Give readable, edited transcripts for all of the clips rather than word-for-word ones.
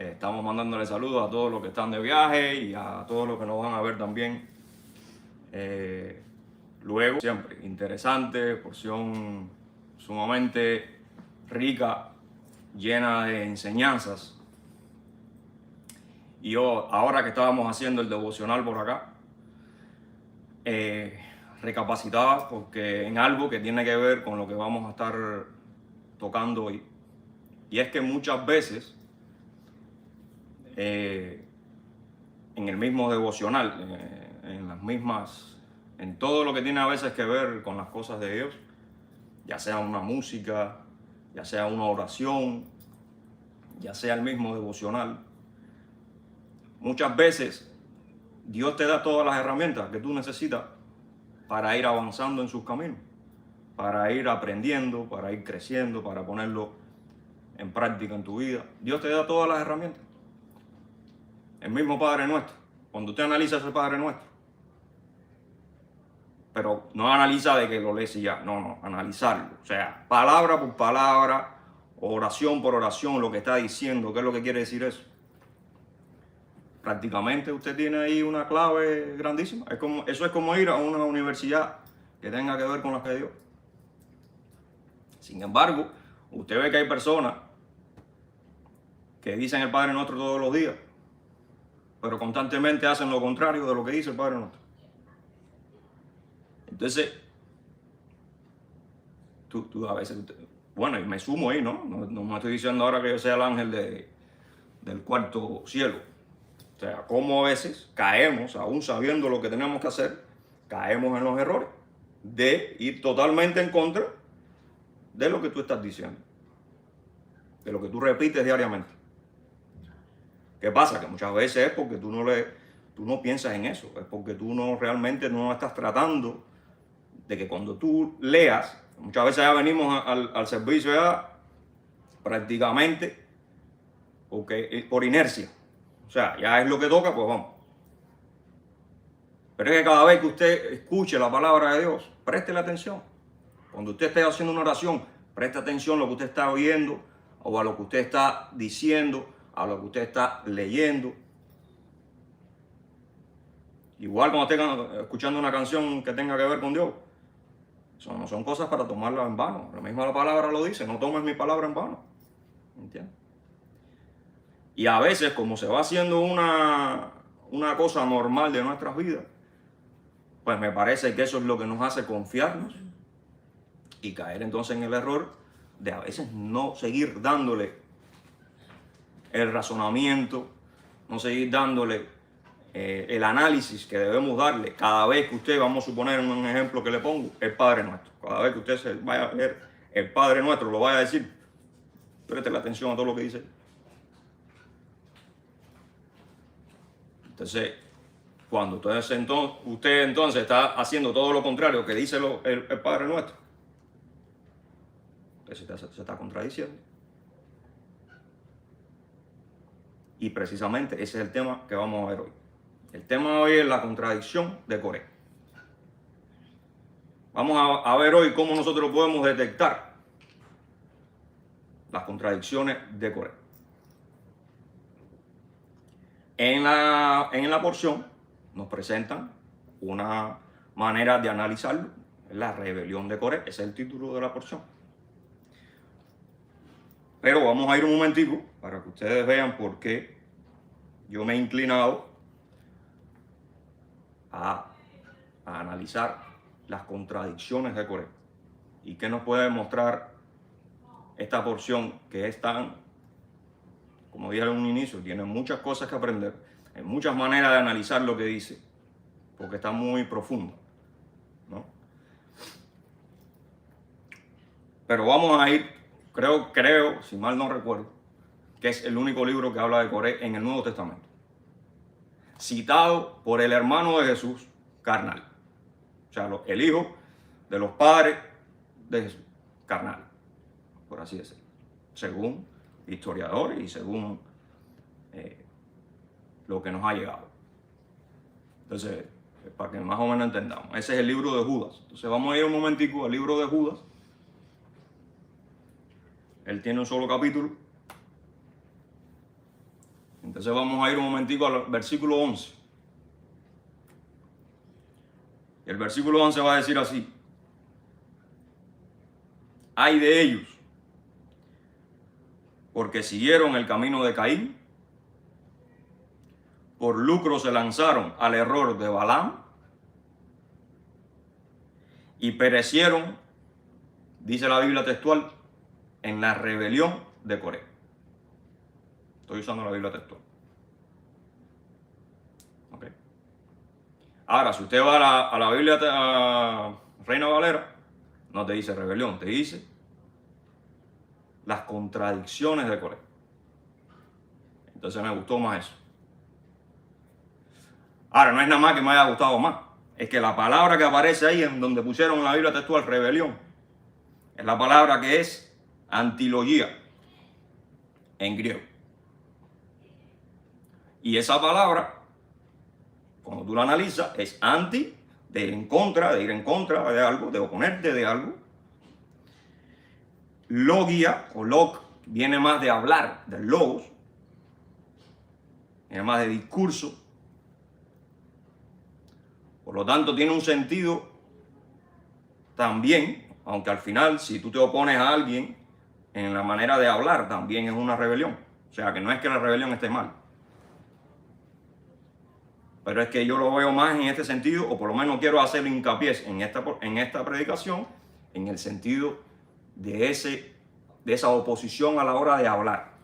Estamos mandándole saludos a todos los que están de viaje y a todos los que nos van a ver también. Luego, siempre interesante, porción sumamente rica, llena de enseñanzas. Y yo, ahora que estábamos haciendo el devocional por acá, recapacitaba porque en algo que tiene que ver con lo que vamos a estar tocando hoy. Y es que muchas veces en el mismo devocional, en todo lo que tiene a veces que ver con las cosas de Dios, ya sea una música, ya sea una oración, ya sea el mismo devocional, muchas veces Dios te da todas las herramientas que tú necesitas para ir avanzando en sus caminos, para ir aprendiendo, para ir creciendo, para ponerlo en práctica en tu vida. Dios te da todas las herramientas. El mismo Padre Nuestro. Cuando usted analiza ese Padre Nuestro, pero no analiza de que lo lees y ya, no, analizarlo. O sea, palabra por palabra, oración por oración, lo que está diciendo, qué es lo que quiere decir eso. Prácticamente usted tiene ahí una clave grandísima. Eso es como ir a una universidad que tenga que ver con la fe de Dios. Sin embargo, usted ve que hay personas que dicen el Padre Nuestro todos los días, pero constantemente hacen lo contrario de lo que dice el Padre Nuestro. Entonces, tú a veces, bueno, y me sumo ahí, ¿no? No me estoy diciendo ahora que yo sea el ángel del cuarto cielo. O sea, como a veces caemos, aún sabiendo lo que tenemos que hacer, caemos en los errores de ir totalmente en contra de lo que tú estás diciendo, de lo que tú repites diariamente. ¿Qué pasa? Que muchas veces es porque tú no piensas en eso, es porque tú realmente no estás tratando de que cuando tú leas, muchas veces ya venimos al servicio ya prácticamente por inercia. O sea, ya es lo que toca, pues vamos. Pero es que cada vez que usted escuche la palabra de Dios, préstele atención. Cuando usted esté haciendo una oración, preste atención a lo que usted está oyendo o a lo que usted está diciendo, a lo que usted está leyendo. Igual cuando esté escuchando una canción que tenga que ver con Dios, eso no son cosas para tomarlas en vano. La misma palabra lo dice, no tomes mi palabra en vano. ¿Entiendes? Y a veces, como se va haciendo una cosa normal de nuestras vidas, pues me parece que eso es lo que nos hace confiarnos y caer entonces en el error de a veces no seguir dándole el razonamiento, no seguir dándole el análisis que debemos darle cada vez que usted, vamos a suponer un ejemplo que le pongo, el Padre Nuestro. Cada vez que usted se vaya a leer el Padre Nuestro, lo vaya a decir, preste la atención a todo lo que dice. Entonces, cuando usted entonces está haciendo todo lo contrario que dice el Padre Nuestro, entonces se está contradiciendo. Y precisamente ese es el tema que vamos a ver hoy. El tema de hoy es la contradicción de Coré. Vamos a ver hoy cómo nosotros podemos detectar las contradicciones de Coré. En la porción nos presentan una manera de analizarlo, la rebelión de Coré, ese es el título de la porción. Pero vamos a ir un momentico para que ustedes vean por qué yo me he inclinado a analizar las contradicciones de Coré y qué nos puede mostrar esta porción que es tan, como dije en un inicio, tiene muchas cosas que aprender, hay muchas maneras de analizar lo que dice, porque está muy profundo, ¿no? Pero vamos a ir, creo, si mal no recuerdo, que es el único libro que habla de Coré en el Nuevo Testamento, citado por el hermano de Jesús, carnal. O sea, el hijo de los padres de Jesús, carnal, por así decirlo, según historiadores y según lo que nos ha llegado. Entonces, para que más o menos entendamos, ese es el libro de Judas. Entonces vamos a ir un momentico al libro de Judas. Él tiene un solo capítulo. Entonces vamos a ir un momentico al versículo 11. El versículo 11 va a decir así: ay de ellos, porque siguieron el camino de Caín, por lucro se lanzaron al error de Balaam y perecieron, dice la Biblia textual, en la rebelión de Coré. Estoy usando la Biblia textual. Okay. Ahora, si usted va a la Biblia Reina Valera, no te dice rebelión, te dice las contradicciones de Coré. Entonces me gustó más eso. Ahora, no es nada más que me haya gustado más. Es que la palabra que aparece ahí en donde pusieron en la Biblia textual rebelión es la palabra que es antilogía en griego. Y esa palabra, cuando tú la analizas, es anti, de ir en contra de algo, de oponerte de algo. Logia o log viene más de hablar, del logos, viene más de discurso. Por lo tanto, tiene un sentido también, aunque al final, si tú te opones a alguien en la manera de hablar, también es una rebelión. O sea, que no es que la rebelión esté mal. Pero es que yo lo veo más en este sentido, o por lo menos quiero hacer hincapié en esta predicación, en el sentido de esa oposición a la hora de hablar,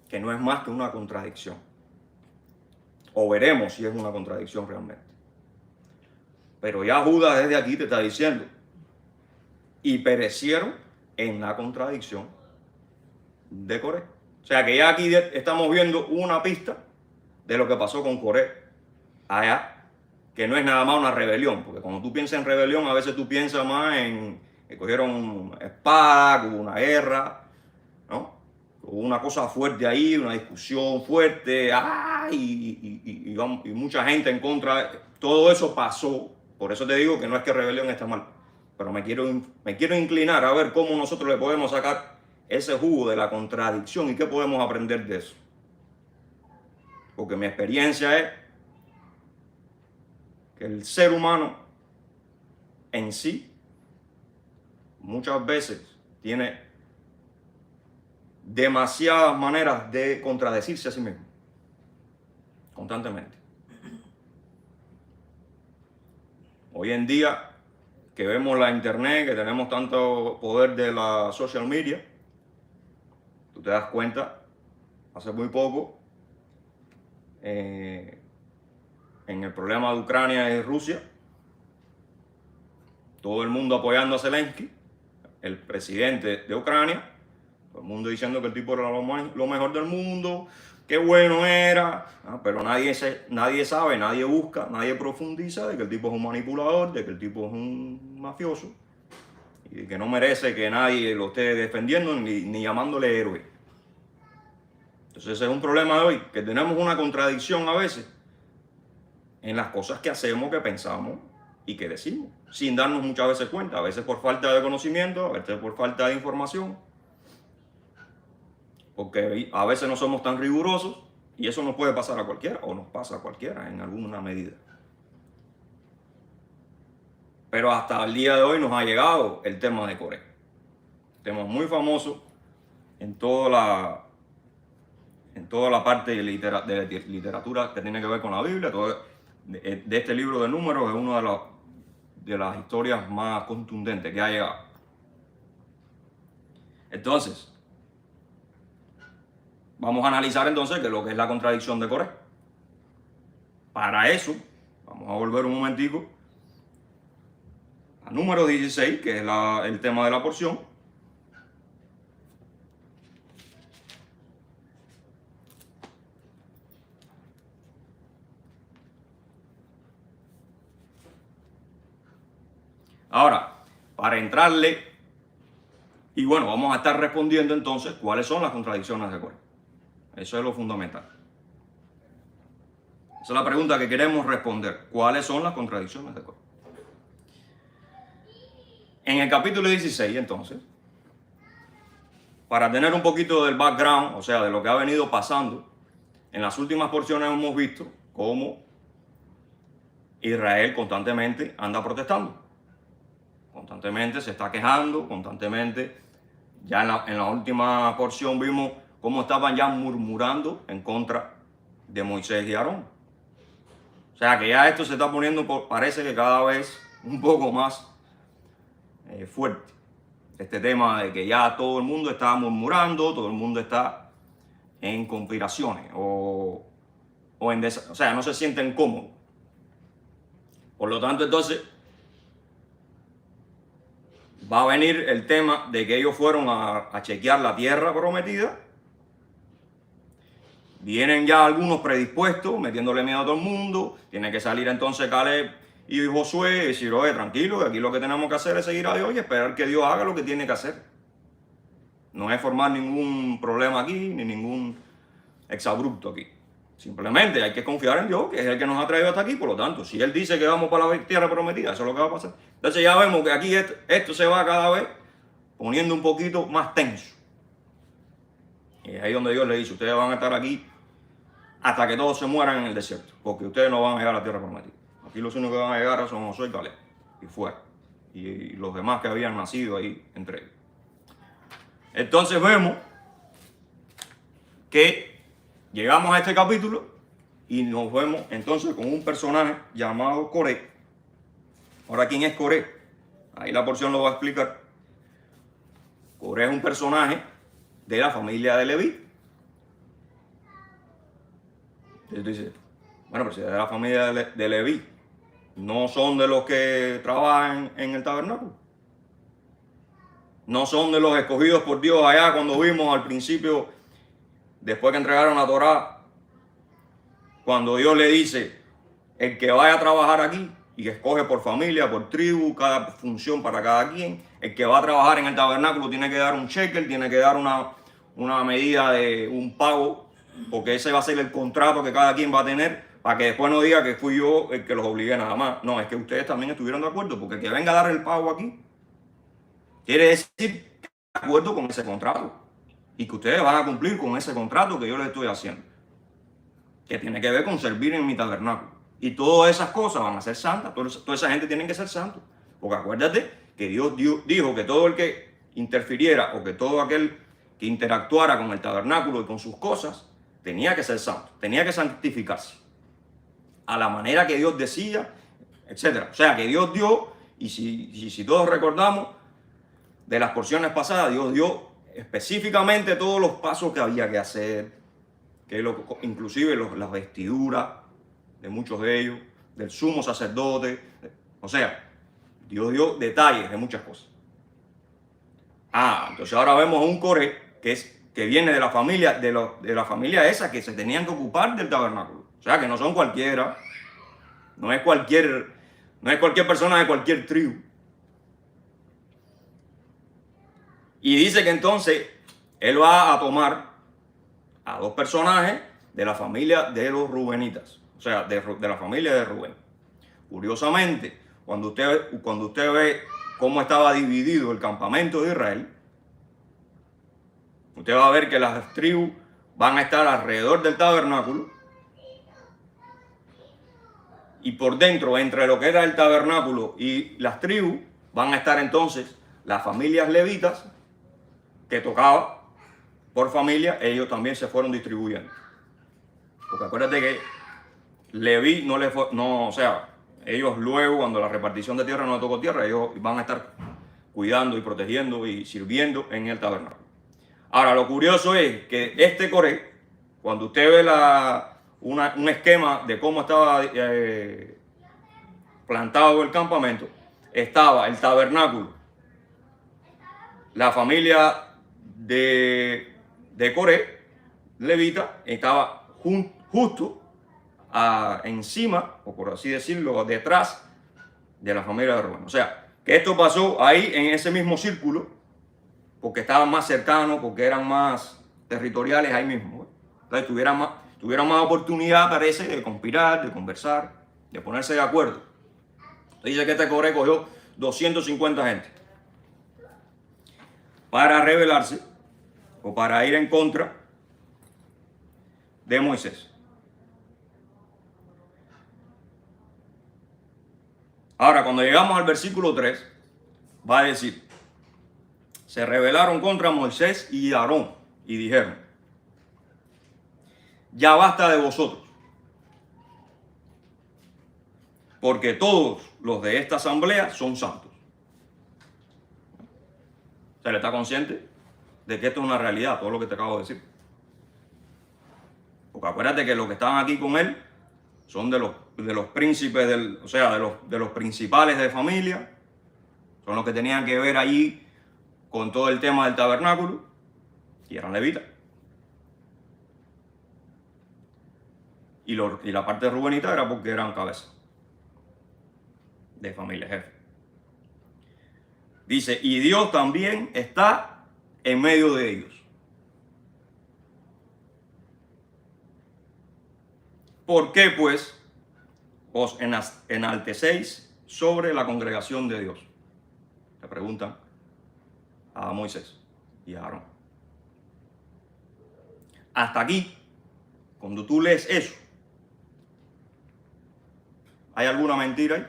que no es más que una contradicción. O veremos si es una contradicción realmente. Pero ya Judas desde aquí te está diciendo, y perecieron en la contradicción de Coré. O sea que ya aquí estamos viendo una pista de lo que pasó con Coré allá, que no es nada más una rebelión, porque cuando tú piensas en rebelión, a veces tú piensas más en que cogieron espada, que hubo una guerra, ¿no? Hubo una cosa fuerte ahí, una discusión fuerte, y mucha gente en contra. Todo eso pasó. Por eso te digo que no es que rebelión está mal, pero me quiero inclinar a ver cómo nosotros le podemos sacar ese jugo de la contradicción y qué podemos aprender de eso. Porque mi experiencia es que el ser humano en sí muchas veces tiene demasiadas maneras de contradecirse a sí mismo, constantemente. Hoy en día, que vemos la internet, que tenemos tanto poder de la social media, tú te das cuenta, hace muy poco, en el problema de Ucrania y Rusia, todo el mundo apoyando a Zelensky, el presidente de Ucrania, todo el mundo diciendo que el tipo era lo mejor del mundo, qué bueno era, pero nadie sabe, nadie busca, nadie profundiza de que el tipo es un manipulador, de que el tipo es un mafioso y de que no merece que nadie lo esté defendiendo ni llamándole héroe. Entonces ese es un problema de hoy, que tenemos una contradicción a veces en las cosas que hacemos, que pensamos y que decimos, sin darnos muchas veces cuenta, a veces por falta de conocimiento, a veces por falta de información. Porque a veces no somos tan rigurosos y eso nos puede pasar a cualquiera, o nos pasa a cualquiera en alguna medida. Pero hasta el día de hoy nos ha llegado el tema de Coré. Tema muy famoso en toda la parte de literatura que tiene que ver con la Biblia. De este libro de Números es una de las historias más contundentes que ha llegado. Entonces, vamos a analizar entonces qué es lo que es la contradicción de Coré. Para eso, vamos a volver un momentico a Número 16, que es el tema de la porción. Ahora, para entrarle, y bueno, vamos a estar respondiendo entonces cuáles son las contradicciones de Coré. Eso es lo fundamental. Esa es la pregunta que queremos responder. ¿Cuáles son las contradicciones de Coré? En el capítulo 16, entonces, para tener un poquito del background, o sea, de lo que ha venido pasando, en las últimas porciones hemos visto cómo Israel constantemente anda protestando. Constantemente se está quejando, constantemente. Ya en la última porción vimos cómo estaban ya murmurando en contra de Moisés y Aarón. O sea que ya esto se está poniendo, parece que cada vez un poco más fuerte. Este tema de que ya todo el mundo está murmurando, todo el mundo está en conspiraciones o sea, no se sienten cómodos. Por lo tanto, entonces, va a venir el tema de que ellos fueron a chequear la tierra prometida. Vienen ya algunos predispuestos, metiéndole miedo a todo el mundo. Tiene que salir entonces Caleb y Josué y decir, oye, tranquilo, aquí lo que tenemos que hacer es seguir a Dios y esperar que Dios haga lo que tiene que hacer. No es formar ningún problema aquí, ni ningún exabrupto aquí. Simplemente hay que confiar en Dios, que es el que nos ha traído hasta aquí. Por lo tanto, si Él dice que vamos para la tierra prometida, eso es lo que va a pasar. Entonces ya vemos que aquí esto se va cada vez poniendo un poquito más tenso. Y ahí es donde Dios le dice, ustedes van a estar aquí hasta que todos se mueran en el desierto, porque ustedes no van a llegar a la tierra prometida. Aquí los únicos que van a llegar son Josué y Caleb, y fuera. Y los demás que habían nacido ahí entre ellos. Entonces vemos que llegamos a este capítulo y nos vemos entonces con un personaje llamado Coré. Ahora, ¿quién es Coré? Ahí la porción lo va a explicar. Coré es un personaje de la familia de Leví. Entonces dice, bueno, pero si es de la familia de Leví, ¿no son de los que trabajan en el tabernáculo? ¿No son de los escogidos por Dios allá cuando vimos al principio, después que entregaron la Torá, cuando Dios le dice, el que vaya a trabajar aquí, y que escoge por familia, por tribu, cada función para cada quien, el que va a trabajar en el tabernáculo tiene que dar un shekel, tiene que dar una medida de un pago, porque ese va a ser el contrato que cada quien va a tener, para que después no diga que fui yo el que los obligué nada más. No, es que ustedes también estuvieron de acuerdo, porque el que venga a dar el pago aquí, quiere decir que de acuerdo con ese contrato, y que ustedes van a cumplir con ese contrato que yo les estoy haciendo, que tiene que ver con servir en mi tabernáculo. Y todas esas cosas van a ser santas, toda esa gente tiene que ser santos, porque acuérdate que Dios dijo que todo el que interfiriera o que todo aquel que interactuara con el tabernáculo y con sus cosas, tenía que ser santo, tenía que santificarse a la manera que Dios decía, etc. O sea, que Dios dio, y si todos recordamos de las porciones pasadas, Dios dio específicamente todos los pasos que había que hacer, inclusive las vestiduras de muchos de ellos, del sumo sacerdote. O sea, Dios dio detalles de muchas cosas. Entonces ahora vemos a un Coré que viene de la familia esa que se tenían que ocupar del tabernáculo. O sea, que no son cualquiera, no es cualquier persona de cualquier tribu. Y dice que entonces él va a tomar a dos personajes de la familia de los rubenitas, o sea, de la familia de Rubén. Curiosamente, cuando usted ve cómo estaba dividido el campamento de Israel, usted va a ver que las tribus van a estar alrededor del tabernáculo, y por dentro, entre lo que era el tabernáculo y las tribus, van a estar entonces las familias levitas, que tocaba por familia, ellos también se fueron distribuyendo. Porque acuérdate que Leví o sea, ellos luego, cuando la repartición de tierra no tocó tierra, ellos van a estar cuidando y protegiendo y sirviendo en el tabernáculo. Ahora, lo curioso es que este Coré, cuando usted ve un esquema de cómo estaba plantado el campamento, estaba el tabernáculo, la familia de Coré, levita, estaba justo encima, o por así decirlo, detrás de la familia de Rubén. O sea, que esto pasó ahí en ese mismo círculo, porque estaban más cercanos, porque eran más territoriales ahí mismo. Entonces tuvieran más oportunidad, parece, de conspirar, de conversar, de ponerse de acuerdo. Entonces dice que este Coré cogió 250 gente para rebelarse o para ir en contra de Moisés. Ahora, cuando llegamos al versículo 3, va a decir, se rebelaron contra Moisés y Aarón y dijeron, ya basta de vosotros, porque todos los de esta asamblea son santos. ¿Se le está consciente de que esto es una realidad, todo lo que te acabo de decir? Porque acuérdate que los que estaban aquí con él son de los príncipes, o sea, de los principales de familia, son los que tenían que ver allí con todo el tema del tabernáculo, y eran levitas. Y la parte rubenita era porque eran cabezas de familia, jefe. Dice, y Dios también está en medio de ellos. ¿Por qué, pues, os enaltecéis sobre la congregación de Dios? Le preguntan a Moisés y a Aarón. Hasta aquí, cuando tú lees eso, ¿hay alguna mentira ahí?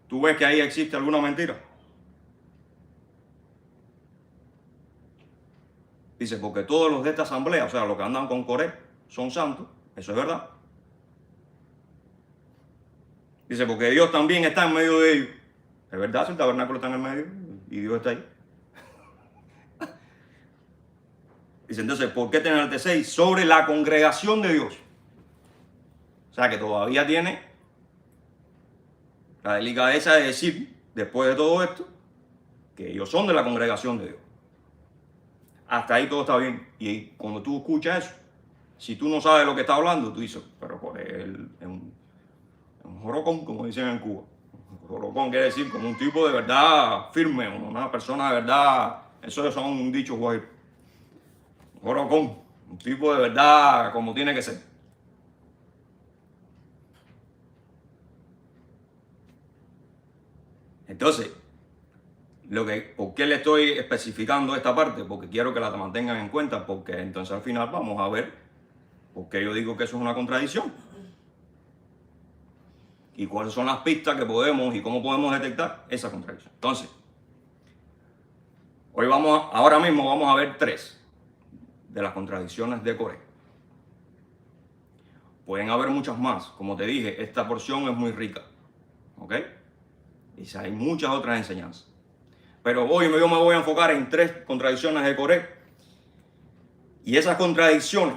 ¿Tú ves que ahí existe alguna mentira? Dice, porque todos los de esta asamblea, o sea, los que andan con Coré, son santos. Eso es verdad. Dice, porque Dios también está en medio de ellos. Es verdad, si el tabernáculo está en el medio y Dios está ahí. Dice, entonces, ¿por qué te enaltecéis sobre la congregación de Dios? O sea, que todavía tiene la delicadeza de decir, después de todo esto, que ellos son de la congregación de Dios. Hasta ahí todo está bien. Y cuando tú escuchas eso, si tú no sabes de lo que está hablando, tú dices, pero por él es un jorocón, como dicen en Cuba. Un jorocón quiere decir como un tipo de verdad firme, una persona de verdad, eso son un dicho guay. Un jorocón, un tipo de verdad como tiene que ser. Entonces, ¿por qué le estoy especificando esta parte? Porque quiero que la mantengan en cuenta, porque entonces al final vamos a ver por qué yo digo que eso es una contradicción. Y cuáles son las pistas que podemos y cómo podemos detectar esa contradicción. Entonces, ahora mismo vamos a ver 3 de las contradicciones de Coré. Pueden haber muchas más. Como te dije, esta porción es muy rica. ¿Ok? Y hay muchas otras enseñanzas. Pero hoy yo me voy a enfocar en 3 contradicciones de Coré. Y esas contradicciones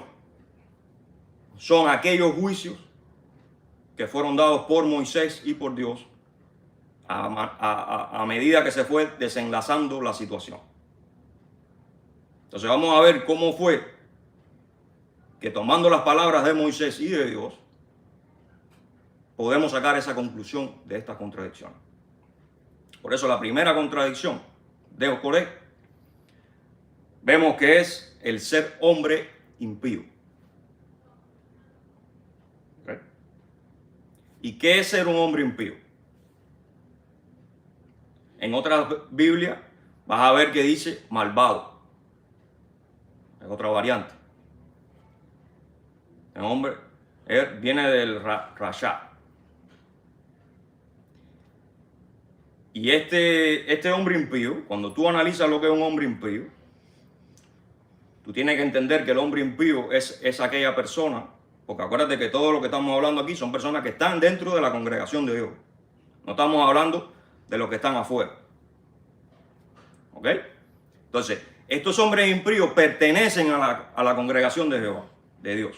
son aquellos juicios que fueron dados por Moisés y por Dios a medida que se fue desenlazando la situación. Entonces vamos a ver cómo fue que tomando las palabras de Moisés y de Dios, podemos sacar esa conclusión de estas contradicciones. Por eso la primera contradicción de Coré, vemos que es el ser hombre impío. ¿Okay? ¿Y qué es ser un hombre impío? En otras Biblias vas a ver que dice malvado. Es otra variante. El hombre viene del rasha. Y este hombre impío, cuando tú analizas lo que es un hombre impío, tú tienes que entender que el hombre impío es aquella persona, porque acuérdate que todo lo que estamos hablando aquí son personas que están dentro de la congregación de Dios. No estamos hablando de los que están afuera. ¿Ok? Entonces, estos hombres impíos pertenecen a la congregación de Jehová, de Dios.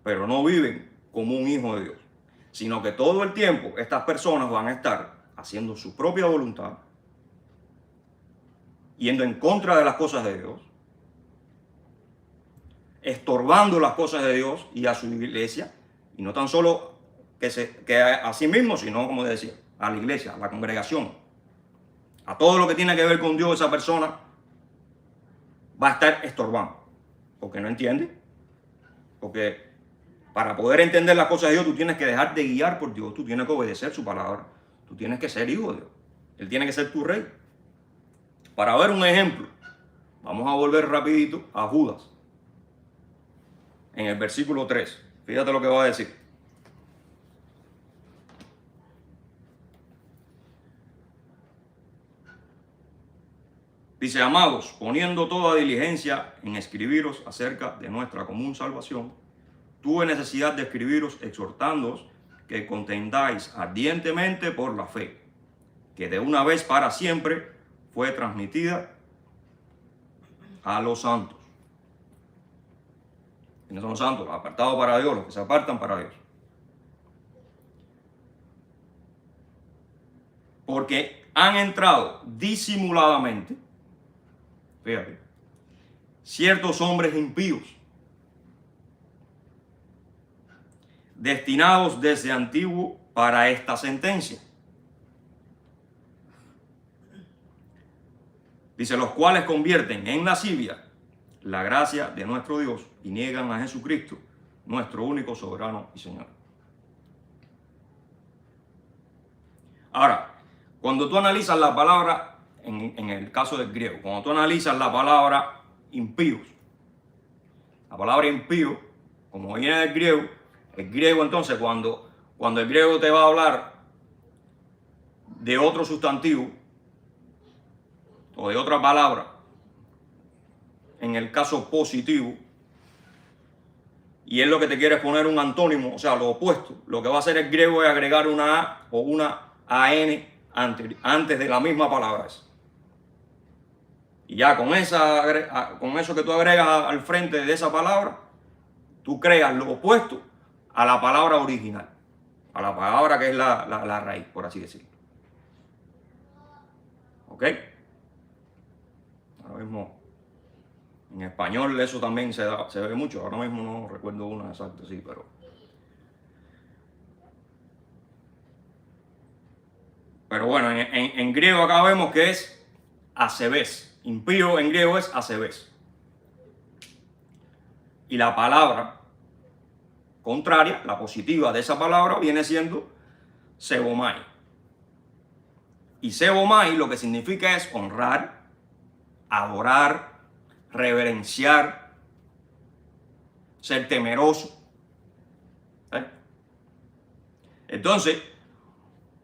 Pero no viven como un hijo de Dios, sino que todo el tiempo estas personas van a estar haciendo su propia voluntad, yendo en contra de las cosas de Dios, estorbando las cosas de Dios y a su iglesia, y no tan solo que a sí mismo, sino, como decía, a la iglesia, a la congregación, a todo lo que tiene que ver con Dios. Esa persona va a estar estorbando, porque no entiende, porque para poder entender las cosas de Dios, tú tienes que dejar de guiar por Dios, tú tienes que obedecer su palabra, tú tienes que ser hijo de Dios, Él tiene que ser tu rey. Para ver un ejemplo, vamos a volver rapidito a Judas. En el versículo 3. Fíjate lo que va a decir. Dice, amados, poniendo toda diligencia en escribiros acerca de nuestra común salvación, tuve necesidad de escribiros exhortándoos que contendáis ardientemente por la fe, que de una vez para siempre fue transmitida a los santos. ¿Quiénes son los santos? Los apartados para Dios, los que se apartan para Dios. Porque han entrado disimuladamente, fíjate, ciertos hombres impíos, destinados desde antiguo para esta sentencia. Dice, los cuales convierten en lascivia la gracia de nuestro Dios y niegan a Jesucristo, nuestro único soberano y Señor. Ahora, cuando tú analizas la palabra, en el caso del griego, cuando tú analizas la palabra impíos, la palabra impío, como viene del griego, el griego entonces cuando el griego te va a hablar de otro sustantivo o de otra palabra, en el caso positivo, y es lo que te quiere es poner un antónimo, o sea, lo opuesto, lo que va a hacer el griego es agregar una A o una AN antes de la misma palabra. Y ya con eso que tú agregas al frente de esa palabra, tú creas lo opuesto a la palabra original, a la palabra que es la raíz, por así decirlo. ¿Ok? Ahora mismo, en español eso también se ve mucho. Ahora mismo no recuerdo una exacta, sí, pero bueno, en griego acá vemos que es asebés. Impío en griego es asebés. Y la palabra contraria, la positiva de esa palabra, viene siendo sebomai. Y sebomai lo que significa es honrar, adorar, reverenciar, ser temeroso. Entonces,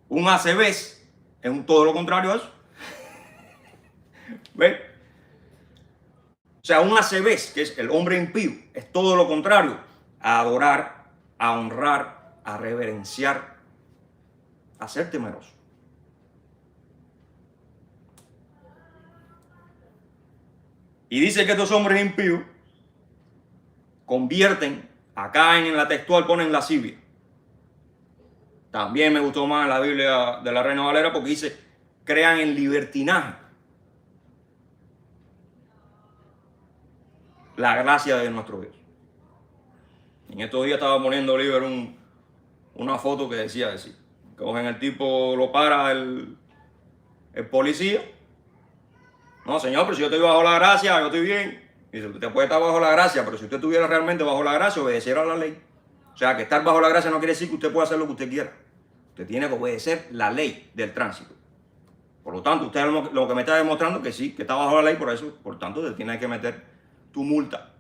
un asebés es todo lo contrario a eso. ¿Ves? O sea, un asebés, que es el hombre impío, es todo lo contrario a adorar, a honrar, a reverenciar, a ser temeroso. Y dice que estos hombres impíos convierten, acá en la textual ponen lascivia. También me gustó más la Biblia de la Reina Valera porque dice, crean en libertinaje la gracia de nuestro Dios. En estos días estaba poniendo Oliver una foto que decía así. Cogen el tipo, lo para el policía. No, señor, pero si yo estoy bajo la gracia, yo estoy bien. Dice, usted puede estar bajo la gracia, pero si usted estuviera realmente bajo la gracia, obedeciera a la ley. O sea, que estar bajo la gracia no quiere decir que usted pueda hacer lo que usted quiera. Usted tiene que obedecer la ley del tránsito. Por lo tanto, usted lo que me está demostrando que sí, que está bajo la ley, por tanto, usted tiene que meter tu multa.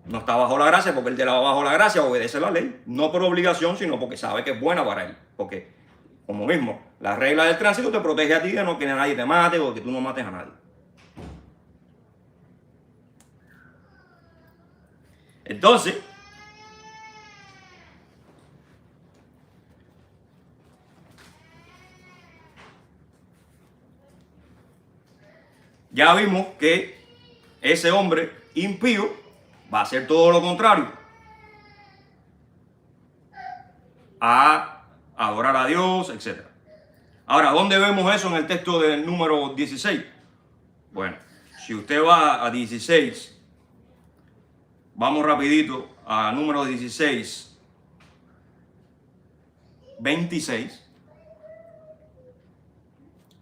No está bajo la gracia porque él te la va bajo la gracia, obedece la ley. No por obligación, sino porque sabe que es buena para él. Porque, como mismo, la regla del tránsito te protege a ti de no que nadie te mate o que tú no mates a nadie. Entonces, ya vimos que ese hombre impío va a hacer todo lo contrario a adorar a Dios, etc. Ahora, ¿dónde vemos eso en el texto del número 16? Bueno, si usted va a 16, vamos rapidito a número 16, 26.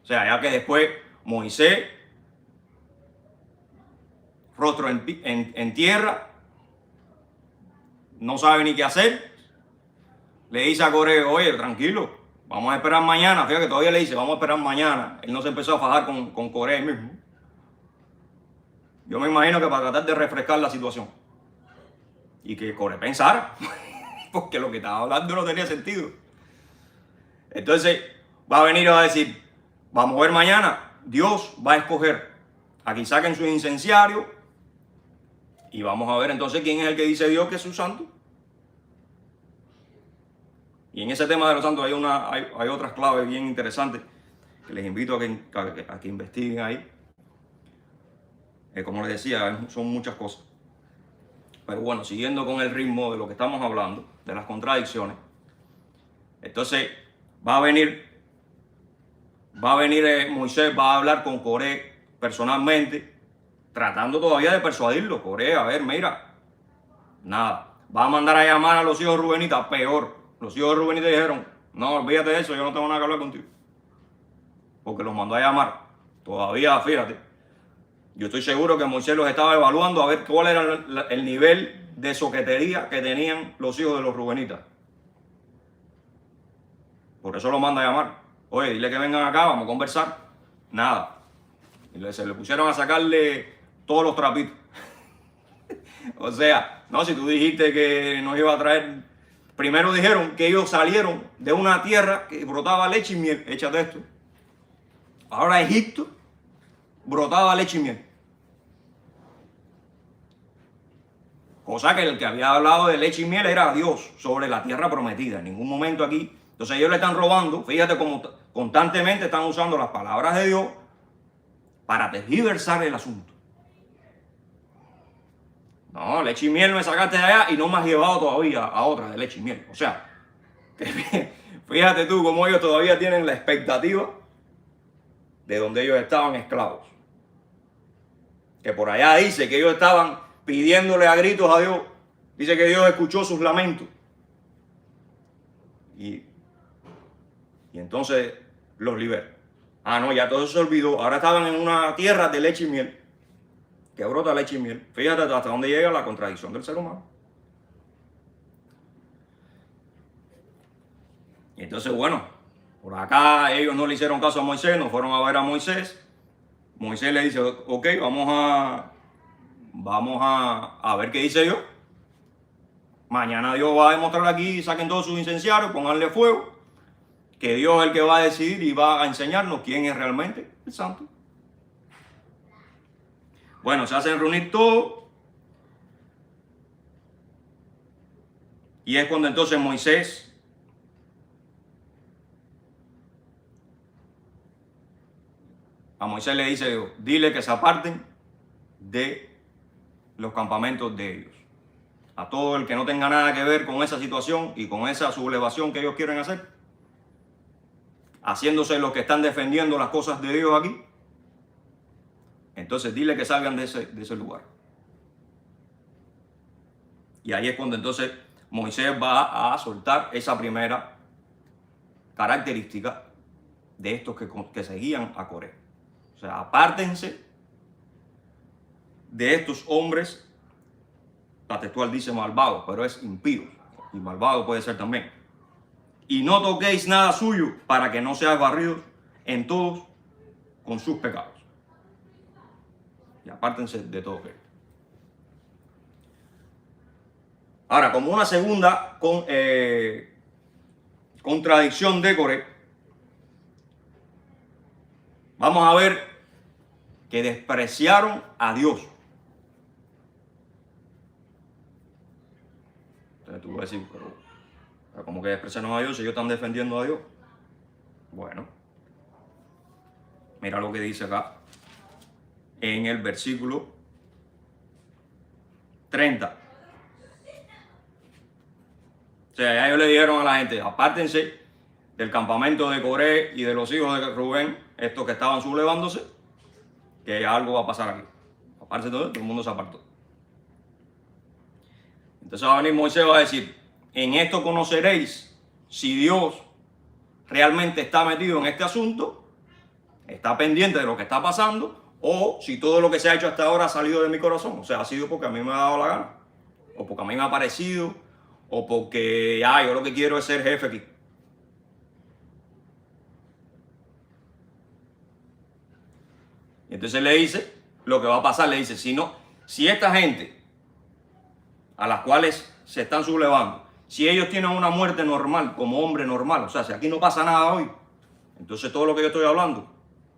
O sea, ya que después Moisés, rostro en tierra, no sabe ni qué hacer, le dice a Coré, oye, tranquilo, Vamos a esperar mañana. Fíjate que todavía le dice, vamos a esperar mañana. Él no se empezó a fajar con Coré mismo. Yo me imagino que para tratar de refrescar la situación. Y que Coré pensara. Porque lo que estaba hablando no tenía sentido. Entonces va a venir y va a decir, vamos a ver mañana. Dios va a escoger a quien saquen su incenciario. Y vamos a ver entonces quién es el que dice Dios que es su santo. Y en ese tema de los santos hay otras claves bien interesantes que les invito a que investiguen ahí. Como les decía, son muchas cosas. Pero bueno, siguiendo con el ritmo de lo que estamos hablando, de las contradicciones, entonces va a venir Moisés, va a hablar con Coré personalmente, tratando todavía de persuadirlo. Coré, a ver, mira, nada, va a mandar a llamar a los hijos rubenitas, peor. Los hijos de Rubén dijeron, no, olvídate de eso, yo no tengo nada que hablar contigo. Porque los mandó a llamar. Todavía, fíjate, yo estoy seguro que Moisés los estaba evaluando a ver cuál era el nivel de soquetería que tenían los hijos de los rubenitas. Por eso los manda a llamar. Oye, dile que vengan acá, vamos a conversar. Nada. Y se le pusieron a sacarle todos los trapitos. O sea, no, si tú dijiste que nos iba a traer... Primero dijeron que ellos salieron de una tierra que brotaba leche y miel. Échate esto. Ahora Egipto brotaba leche y miel. Cosa que el que había hablado de leche y miel era Dios sobre la tierra prometida. En ningún momento aquí. Entonces ellos le están robando. Fíjate cómo constantemente están usando las palabras de Dios para tergiversar el asunto. No, leche y miel me sacaste de allá y no me has llevado todavía a otra de leche y miel. O sea, fíjate tú cómo ellos todavía tienen la expectativa de donde ellos estaban esclavos. Que por allá dice que ellos estaban pidiéndole a gritos a Dios. Dice que Dios escuchó sus lamentos. Y entonces los liberó. Ah, no, ya todo eso se olvidó. Ahora estaban en una tierra de leche y miel. Que brota leche y miel. Fíjate hasta dónde llega la contradicción del ser humano. Y entonces, bueno, por acá ellos no le hicieron caso a Moisés, no fueron a ver a Moisés. Moisés le dice, ok, vamos a ver qué dice Dios. Mañana Dios va a demostrar aquí, saquen todos sus incenciarios, pónganle fuego. Que Dios es el que va a decidir y va a enseñarnos quién es realmente el santo. Bueno, se hacen reunir todos. Y es cuando entonces Moisés a Moisés le dice Dios, dile que se aparten de los campamentos de ellos. A todo el que no tenga nada que ver con esa situación y con esa sublevación que ellos quieren hacer. Haciéndose los que están defendiendo las cosas de Dios aquí. Entonces dile que salgan de ese lugar. Y ahí es cuando entonces Moisés va a soltar esa primera característica de estos que seguían a Coré. O sea, apártense de estos hombres, la textual dice malvados, pero es impíos. Y malvado puede ser también. Y no toquéis nada suyo para que no seáis barridos en todos con sus pecados. Y apártense de todo esto. Ahora, como una segunda contradicción de Coré, vamos a ver que despreciaron a Dios. Entonces tú vas a decir, pero ¿cómo que despreciaron a Dios si ellos están defendiendo a Dios? Bueno, mira lo que dice acá en el versículo 30. O sea, ya ellos le dijeron a la gente, apártense del campamento de Coré y de los hijos de Rubén, estos que estaban sublevándose, que algo va a pasar aquí. Aparte de todo el mundo se apartó. Entonces va a venir Moisés y va a decir, en esto conoceréis si Dios realmente está metido en este asunto, está pendiente de lo que está pasando, o si todo lo que se ha hecho hasta ahora ha salido de mi corazón. O sea, ha sido porque a mí me ha dado la gana, o porque a mí me ha parecido, o porque yo lo que quiero es ser jefe aquí. Y entonces le dice lo que va a pasar, le dice, si esta gente a las cuales se están sublevando, si ellos tienen una muerte normal, como hombre normal, o sea, si aquí no pasa nada hoy, entonces todo lo que yo estoy hablando,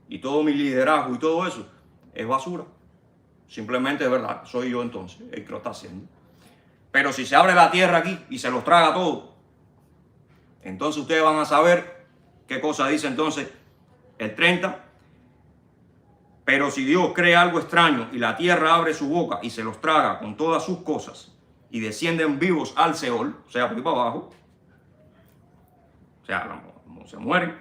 y todo mi liderazgo y todo eso, es basura. Simplemente es verdad, soy yo entonces el que lo está haciendo. Pero si se abre la tierra aquí y se los traga todo, entonces ustedes van a saber qué cosa dice entonces el 30. Pero si Dios crea algo extraño y la tierra abre su boca y se los traga con todas sus cosas y descienden vivos al Seol, o sea, por ahí para abajo, o sea, no se mueren,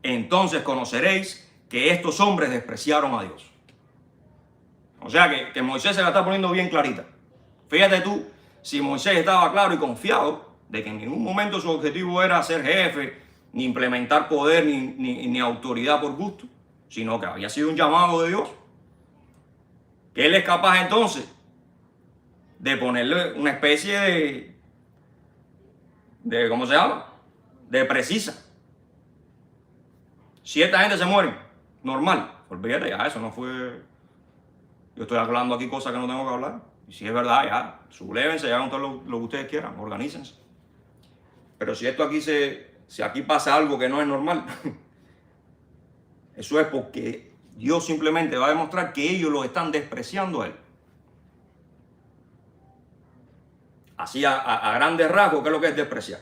entonces conoceréis que estos hombres despreciaron a Dios. O sea que Moisés se la está poniendo bien clarita. Fíjate tú, si Moisés estaba claro y confiado de que en ningún momento su objetivo era ser jefe, ni implementar poder, ni autoridad por gusto, sino que había sido un llamado de Dios, que él es capaz entonces de ponerle una especie de ¿cómo se llama? De precisa. Si esta gente se muere, normal, olvídate ya, eso no fue... Yo estoy hablando aquí cosas que no tengo que hablar. Y si es verdad, ya, sublévense, hagan todo lo que ustedes quieran, organícense. Pero si esto aquí si aquí pasa algo que no es normal, eso es porque Dios simplemente va a demostrar que ellos lo están despreciando a Él. Así a grandes rasgos, ¿qué es lo que es despreciar?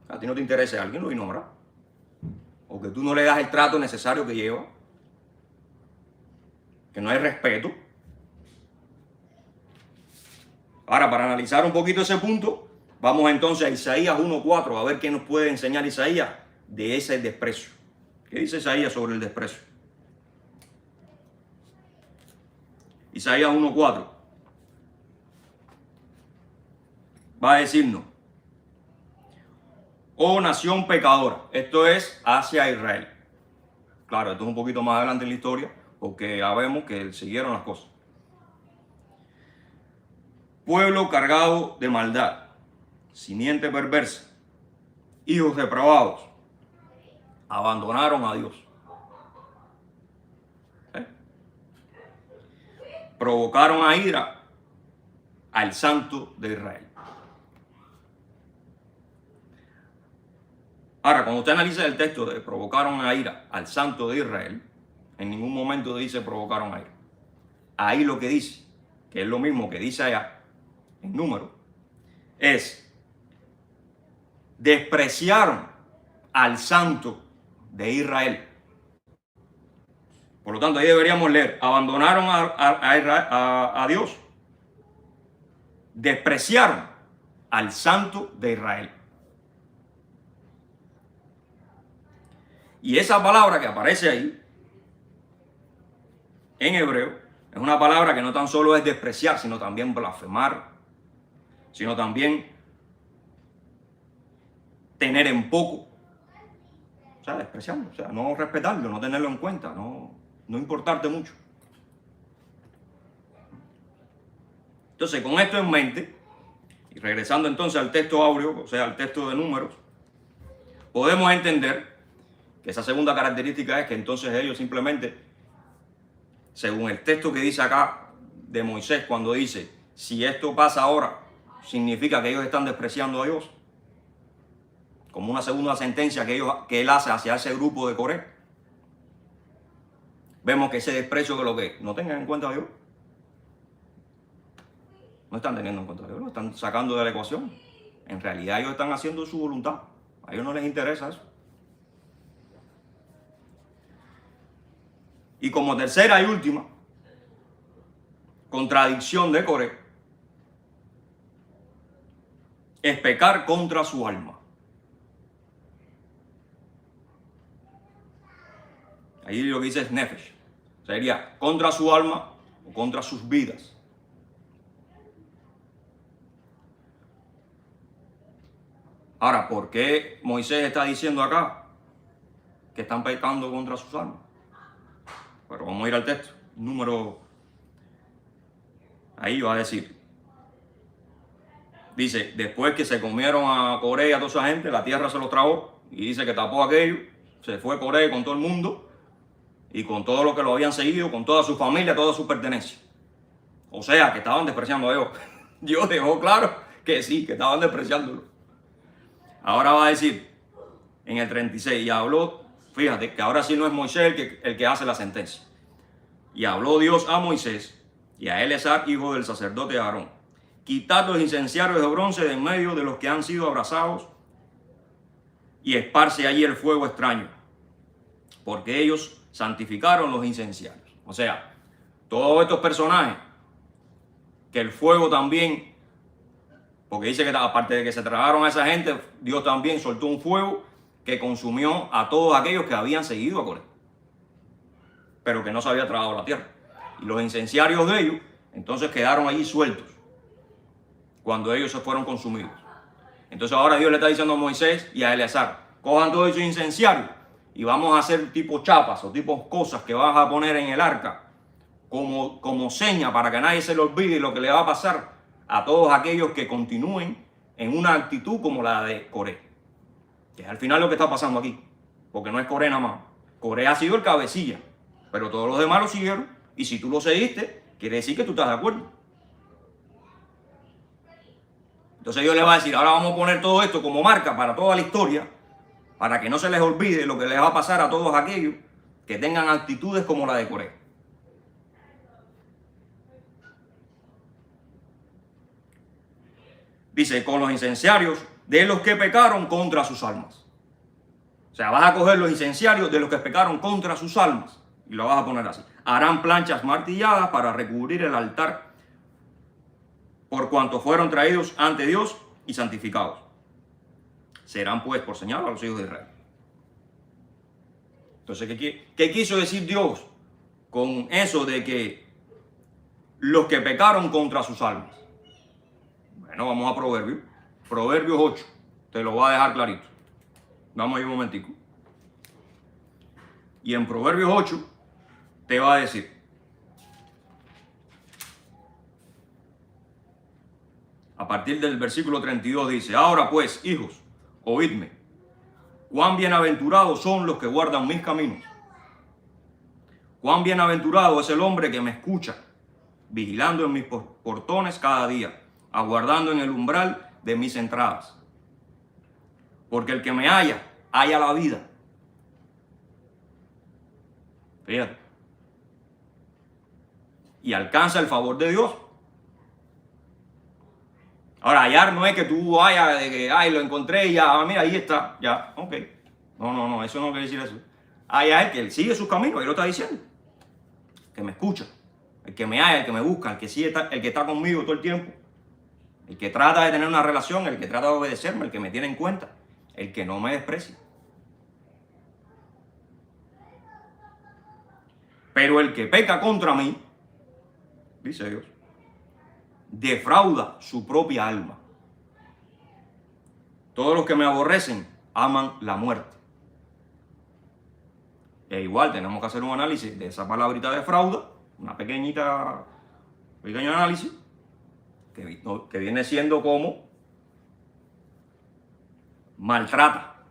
A ti no te interesa, alguien lo ignora. O que tú no le das el trato necesario que lleva. Que no hay respeto. Ahora, para analizar un poquito ese punto, vamos entonces a Isaías 1:4, a ver qué nos puede enseñar Isaías de ese desprecio. ¿Qué dice Isaías sobre el desprecio? Isaías 1:4 va a decirnos: oh nación pecadora, esto es hacia Israel. Claro, esto es un poquito más adelante en la historia, porque ya vemos que siguieron las cosas. Pueblo cargado de maldad, simiente perversa, hijos depravados, abandonaron a Dios. Provocaron a ira al Santo de Israel. Ahora, cuando usted analiza el texto de provocaron a ira al Santo de Israel, en ningún momento dice provocaron a ira. Ahí lo que dice, que es lo mismo que dice allá, en número, es despreciaron al Santo de Israel. Por lo tanto, ahí deberíamos leer, abandonaron a Dios, despreciaron al Santo de Israel. Y esa palabra que aparece ahí, en hebreo, es una palabra que no tan solo es despreciar, sino también blasfemar, sino también tener en poco. O sea, despreciarlo, o sea, no respetarlo, no tenerlo en cuenta, no importarte mucho. Entonces, con esto en mente, y regresando entonces al texto áureo, o sea, al texto de Números, podemos entender que esa segunda característica es que entonces ellos simplemente, según el texto que dice acá de Moisés, cuando dice, si esto pasa ahora, significa que ellos están despreciando a Dios, como una segunda sentencia que él hace hacia ese grupo de Coré. Vemos que ese desprecio que lo que no tengan en cuenta a Dios, no están teniendo en cuenta a Dios, lo están sacando de la ecuación. En realidad ellos están haciendo su voluntad, a ellos no les interesa eso. Y como tercera y última contradicción de Coré es pecar contra su alma. Ahí lo que dice es nefesh. Sería contra su alma o contra sus vidas. Ahora, ¿por qué Moisés está diciendo acá que están pecando contra sus almas? Pero vamos a ir al texto. Número. Ahí va a decir. Dice, después que se comieron a Coré y a toda esa gente, la tierra se los tragó. Y dice que tapó aquello. Se fue Coré con todo el mundo. y con todo lo que lo habían seguido, con toda su familia, toda su pertenencia. O sea, que estaban despreciando a Dios. Dios dejó claro que sí, que estaban despreciándolo. Ahora va a decir, en el 36, y habló, fíjate, que ahora sí no es Moisés el que hace la sentencia. Y habló Dios a Moisés y a Eleazar, hijo del sacerdote Aarón: quitad los incenciarios de bronce de en medio de los que han sido abrazados y esparce allí el fuego extraño, porque ellos santificaron los incenciarios. O sea, todos estos personajes, que el fuego también, porque dice que aparte de que se tragaron a esa gente, Dios también soltó un fuego que consumió a todos aquellos que habían seguido a Coré, pero que no se había tragado la tierra. Y los incenciarios de ellos entonces quedaron allí sueltos cuando ellos se fueron consumidos. Entonces ahora Dios le está diciendo a Moisés y a Eleazar: cojan todos esos incenciarios y vamos a hacer tipo chapas o tipo cosas que vas a poner en el arca como seña para que nadie se le olvide lo que le va a pasar a todos aquellos que continúen en una actitud como la de Coré. Que es al final lo que está pasando aquí, porque no es Coré nada más. Coré ha sido el cabecilla, pero todos los demás lo siguieron, y si tú lo seguiste, quiere decir que tú estás de acuerdo. Entonces Dios le va a decir: ahora vamos a poner todo esto como marca para toda la historia, para que no se les olvide lo que les va a pasar a todos aquellos que tengan actitudes como la de Coré. Dice: con los incenciarios de los que pecaron contra sus almas. O sea, vas a coger los incenciarios de los que pecaron contra sus almas y lo vas a poner así. Harán planchas martilladas para recubrir el altar, por cuanto fueron traídos ante Dios y santificados. Serán pues por señal a los hijos de Israel. Entonces, ¿qué quiso decir Dios con eso de que los que pecaron contra sus almas? Bueno, vamos a Proverbios. Proverbios 8. Te lo voy a dejar clarito. Vamos ahí un momentico. Y en Proverbios 8 te va a decir: a partir del versículo 32 dice: ahora pues, hijos, oídme, cuán bienaventurados son los que guardan mis caminos. Cuán bienaventurado es el hombre que me escucha, vigilando en mis portones cada día, aguardando en el umbral de mis entradas. Porque el que me halla, halla la vida. Fíjate. Y alcanza el favor de Dios. Ahora, hallar no es que tú vayas de que, ay, lo encontré y ya, mira, ahí está, ya, ok. No, eso no quiere decir eso. Hallar es que él sigue sus caminos, ahí lo está diciendo. Que me escucha, el que me halla, el que me busca, el que sí está, el que está conmigo todo el tiempo. El que trata de tener una relación, el que trata de obedecerme, el que me tiene en cuenta, el que no me desprecia. Pero el que peca contra mí, dice Dios, defrauda su propia alma. Todos los que me aborrecen aman la muerte. E igual tenemos que hacer un análisis de esa palabrita defrauda, una pequeño análisis, que viene siendo como maltrata.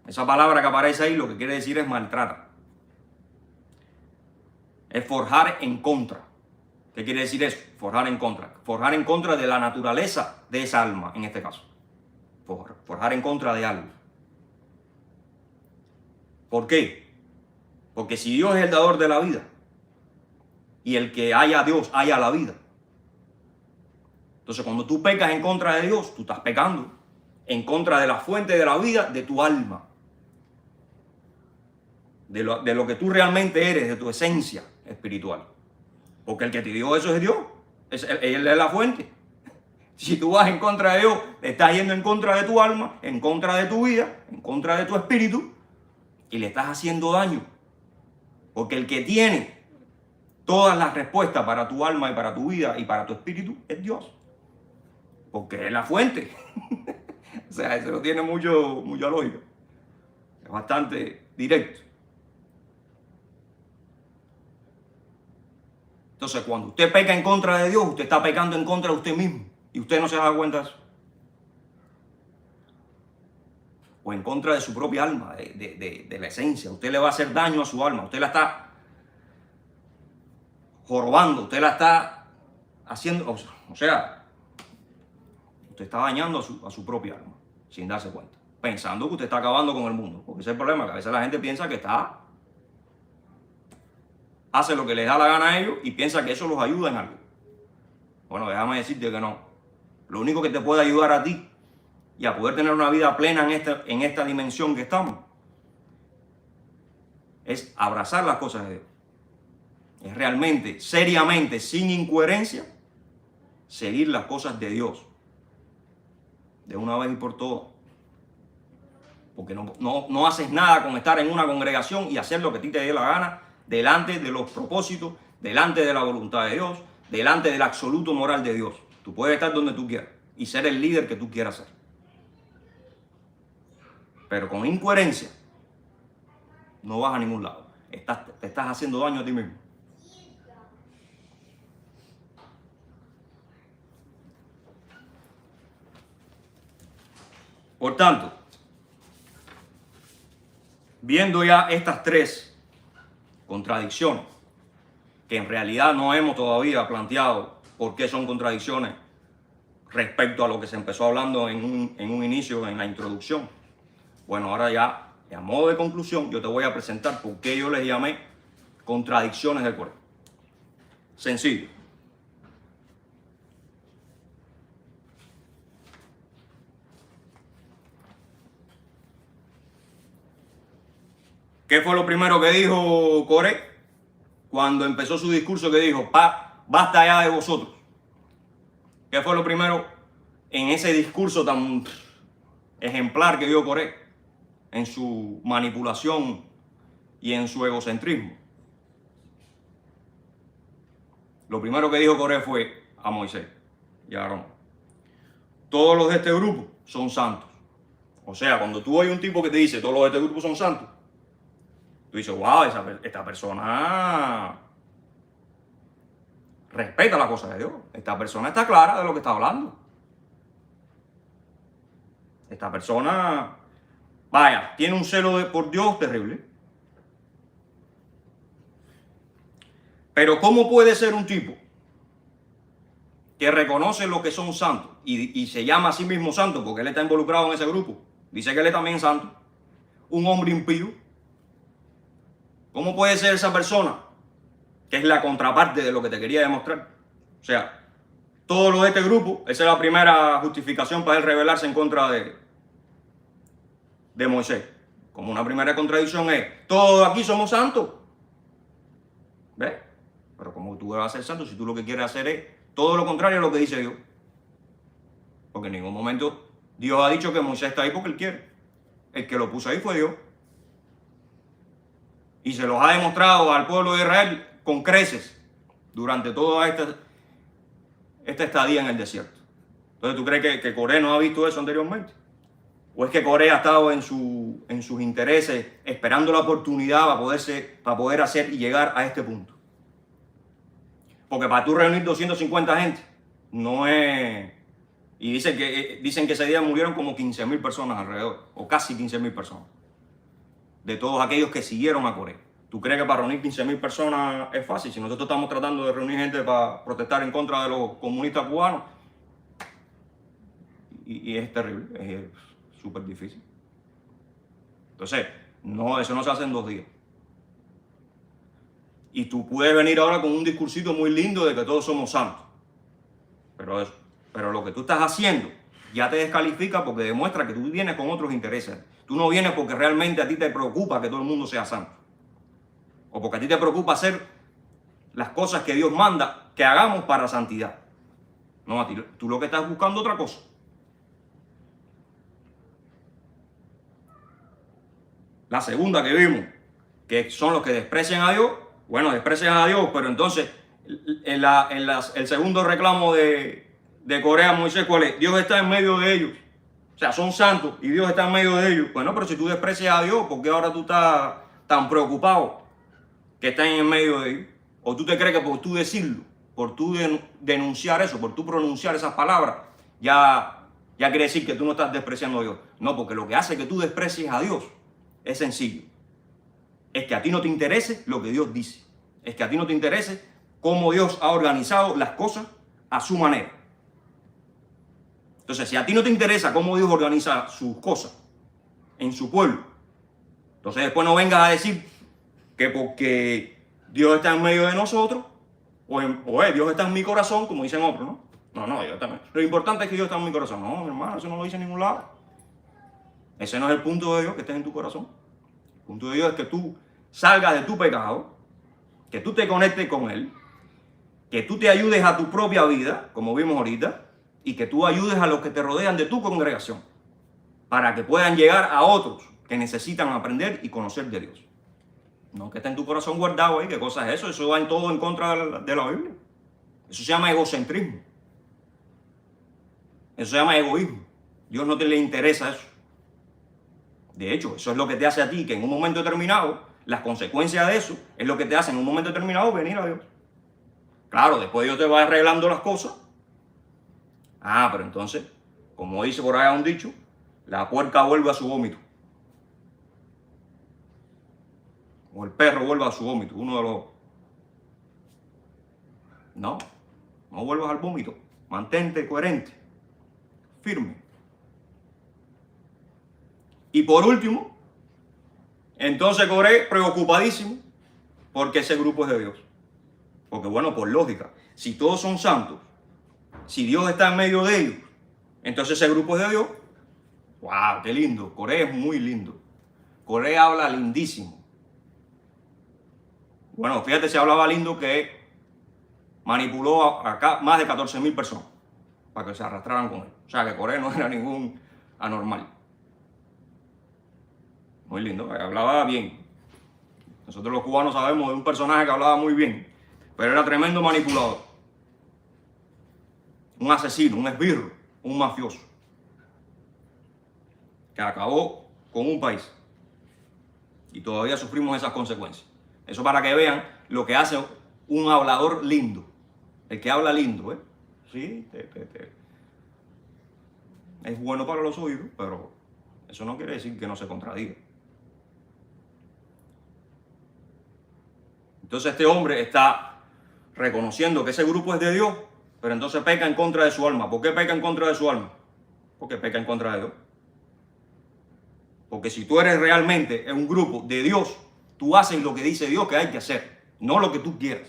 Esa palabra que aparece ahí lo que quiere decir es maltrata. Es forjar en contra. ¿Qué quiere decir eso? Forjar en contra. Forjar en contra de la naturaleza de esa alma, en este caso. Forjar en contra de algo. ¿Por qué? Porque si Dios es el dador de la vida, y el que haya a Dios, haya la vida. Entonces, cuando tú pecas en contra de Dios, tú estás pecando en contra de la fuente de la vida de tu alma. De lo que tú realmente eres, de tu esencia espiritual. Porque el que te dio eso es Dios. Él es la fuente. Si tú vas en contra de Dios, te estás yendo en contra de tu alma, en contra de tu vida, en contra de tu espíritu, y le estás haciendo daño. Porque el que tiene todas las respuestas para tu alma y para tu vida y para tu espíritu es Dios. Porque es la fuente. O sea, eso no tiene mucha lógica. Es bastante directo. Entonces, cuando usted peca en contra de Dios, usted está pecando en contra de usted mismo. Y usted no se da cuenta de eso. o en contra de su propia alma, de la esencia. Usted le va a hacer daño a su alma. Usted la está jorobando, usted la está haciendo, o sea, usted está dañando a su propia alma, sin darse cuenta, pensando que usted está acabando con el mundo. Porque ese es el problema, que a veces la gente piensa que hace lo que les da la gana a ellos y piensa que eso los ayuda en algo. Bueno, déjame decirte que no. Lo único que te puede ayudar a ti y a poder tener una vida plena en esta dimensión que estamos es abrazar las cosas de Dios. Es realmente, seriamente, sin incoherencia, seguir las cosas de Dios de una vez y por todas. Porque no haces nada con estar en una congregación y hacer lo que a ti te dé la gana delante de los propósitos, delante de la voluntad de Dios, delante del absoluto moral de Dios. Tú puedes estar donde tú quieras y ser el líder que tú quieras ser. Pero con incoherencia no vas a ningún lado. Te estás haciendo daño a ti mismo. Por tanto, viendo ya estas tres contradicciones, que en realidad no hemos todavía planteado por qué son contradicciones respecto a lo que se empezó hablando en un inicio, en la introducción. Bueno, ahora ya, a modo de conclusión, yo te voy a presentar por qué yo les llamé contradicciones del cuerpo. Sencillo. ¿Qué fue lo primero que dijo Coré cuando empezó su discurso? Que dijo, basta ya de vosotros. ¿Qué fue lo primero en ese discurso tan ejemplar que dio Coré en su manipulación y en su egocentrismo? Lo primero que dijo Coré fue a Moisés y a Aarón: todos los de este grupo son santos. O sea, cuando tú oyes un tipo que te dice todos los de este grupo son santos, tú dices, wow, esta persona respeta las cosas de Dios. Esta persona está clara de lo que está hablando. Esta persona, vaya, tiene un celo por Dios terrible. Pero ¿cómo puede ser un tipo que reconoce lo que son santos y se llama a sí mismo santo porque él está involucrado en ese grupo? Dice que él es también santo. Un hombre impío. ¿Cómo puede ser esa persona, que es la contraparte de lo que te quería demostrar? O sea, todo lo de este grupo, esa es la primera justificación para él rebelarse en contra de Moisés. Como una primera contradicción es, todos aquí somos santos. ¿Ves? Pero ¿cómo tú vas a ser santo si tú lo que quieres hacer es todo lo contrario a lo que dice Dios? Porque en ningún momento Dios ha dicho que Moisés está ahí porque él quiere. El que lo puso ahí fue Dios. Y se los ha demostrado al pueblo de Israel con creces durante toda esta estadía en el desierto. Entonces, ¿tú crees que Coré no ha visto eso anteriormente? ¿O es que Coré ha estado en sus intereses esperando la oportunidad para poder hacer y llegar a este punto? Porque para tú reunir 250 gente, no es... Y dicen que ese día murieron como 15.000 personas alrededor, o casi 15.000 personas, de todos aquellos que siguieron a Coré. ¿Tú crees que para reunir 15.000 personas es fácil? Si nosotros estamos tratando de reunir gente para protestar en contra de los comunistas cubanos, y es terrible, es súper difícil. Entonces, no, eso no se hace en 2 días. Y tú puedes venir ahora con un discursito muy lindo de que todos somos santos. Pero lo que tú estás haciendo ya te descalifica porque demuestra que tú vienes con otros intereses. Tú no vienes porque realmente a ti te preocupa que todo el mundo sea santo. O porque a ti te preocupa hacer las cosas que Dios manda que hagamos para santidad. No, a ti, tú lo que estás buscando es otra cosa. La segunda que vimos, que son los que desprecian a Dios. Bueno, desprecian a Dios, pero entonces el segundo reclamo de Coré a Moisés, ¿cuál es? Dios está en medio de ellos. O sea, son santos y Dios está en medio de ellos. Bueno, pero si tú desprecias a Dios, ¿por qué ahora tú estás tan preocupado que están en medio de ellos? ¿O tú te crees que por tú decirlo, por tú denunciar eso, por tú pronunciar esas palabras, ya ya quiere decir que tú no estás despreciando a Dios. No, porque lo que hace que tú desprecies a Dios es sencillo. Es que a ti no te interese lo que Dios dice. Es que a ti no te interese cómo Dios ha organizado las cosas a su manera. Entonces, si a ti no te interesa cómo Dios organiza sus cosas en su pueblo, entonces después no vengas a decir que porque Dios está en medio de nosotros, Dios está en mi corazón, como dicen otros, ¿no? No, Dios también. Lo importante es que Dios está en mi corazón. No, mi hermano, eso no lo dice en ningún lado. Ese no es el punto de Dios, que estés en tu corazón. El punto de Dios es que tú salgas de tu pecado, que tú te conectes con Él, que tú te ayudes a tu propia vida, como vimos ahorita, y que tú ayudes a los que te rodean de tu congregación, para que puedan llegar a otros que necesitan aprender y conocer de Dios. No que esté en tu corazón guardado ahí, ¿qué cosa es eso? Eso va en todo en contra de la Biblia. Eso se llama egocentrismo. Eso se llama egoísmo. Dios no te le interesa eso. De hecho, eso es lo que te hace a ti, que en un momento determinado, las consecuencias de eso es lo que te hace en un momento determinado venir a Dios. Claro, después Dios te va arreglando las cosas. Pero entonces, como dice por ahí un dicho, la puerca vuelve a su vómito. O el perro vuelve a su vómito, uno de los... No vuelvas al vómito. Mantente coherente, firme. Y por último, entonces Coré preocupadísimo porque ese grupo es de Dios. Porque bueno, por lógica, si todos son santos, si Dios está en medio de ellos, entonces ese grupo es de Dios. ¡Wow! ¡Qué lindo! Coré es muy lindo. Coré habla lindísimo. Bueno, fíjate si hablaba lindo que manipuló acá más de 14.000 personas para que se arrastraran con él. O sea que Coré no era ningún anormal. Muy lindo, hablaba bien. Nosotros los cubanos sabemos de un personaje que hablaba muy bien, pero era tremendo manipulador. Un asesino, un esbirro, un mafioso, que acabó con un país. Y todavía sufrimos esas consecuencias. Eso para que vean lo que hace un hablador lindo. El que habla lindo, ¿eh? Sí, es bueno para los oídos, pero eso no quiere decir que no se contradiga. Entonces este hombre está reconociendo que ese grupo es de Dios, pero entonces peca en contra de su alma. ¿Por qué peca en contra de su alma? Porque peca en contra de Dios. Porque si tú eres realmente un grupo de Dios, tú haces lo que dice Dios que hay que hacer, no lo que tú quieras.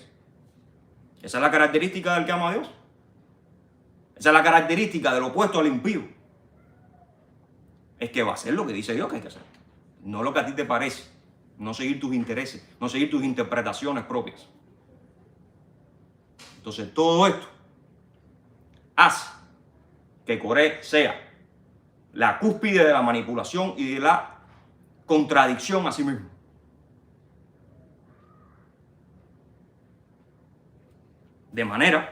Esa es la característica del que ama a Dios. Esa es la característica del opuesto al impío. Es que va a hacer lo que dice Dios que hay que hacer, no lo que a ti te parece, no seguir tus intereses, no seguir tus interpretaciones propias. Entonces todo esto hace que Coré sea la cúspide de la manipulación y de la contradicción a sí mismo. De manera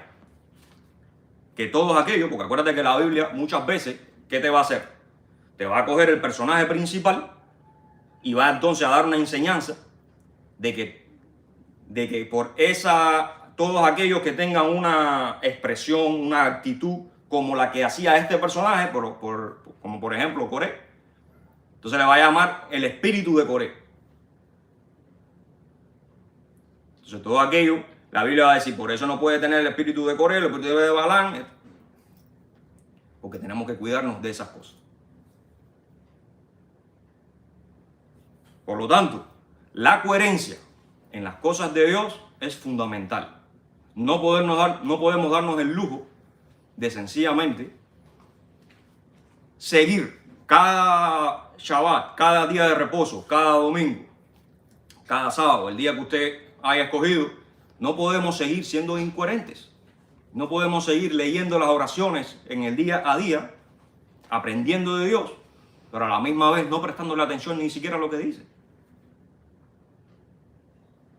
que todos aquellos, porque acuérdate que la Biblia muchas veces, ¿qué te va a hacer? Te va a coger el personaje principal y va entonces a dar una enseñanza de que por todos aquellos que tengan una expresión, una actitud como la que hacía este personaje, como por ejemplo Coré, entonces le va a llamar el espíritu de Coré. Entonces todo aquello, la Biblia va a decir, por eso no puede tener el espíritu de Coré, el espíritu de Balaam, porque tenemos que cuidarnos de esas cosas. Por lo tanto, la coherencia en las cosas de Dios es fundamental. No podemos darnos el lujo de sencillamente seguir cada Shabbat, cada día de reposo, cada domingo, cada sábado, el día que usted haya escogido. No podemos seguir siendo incoherentes. No podemos seguir leyendo las oraciones en el día a día, aprendiendo de Dios, pero a la misma vez no prestándole atención ni siquiera a lo que dice.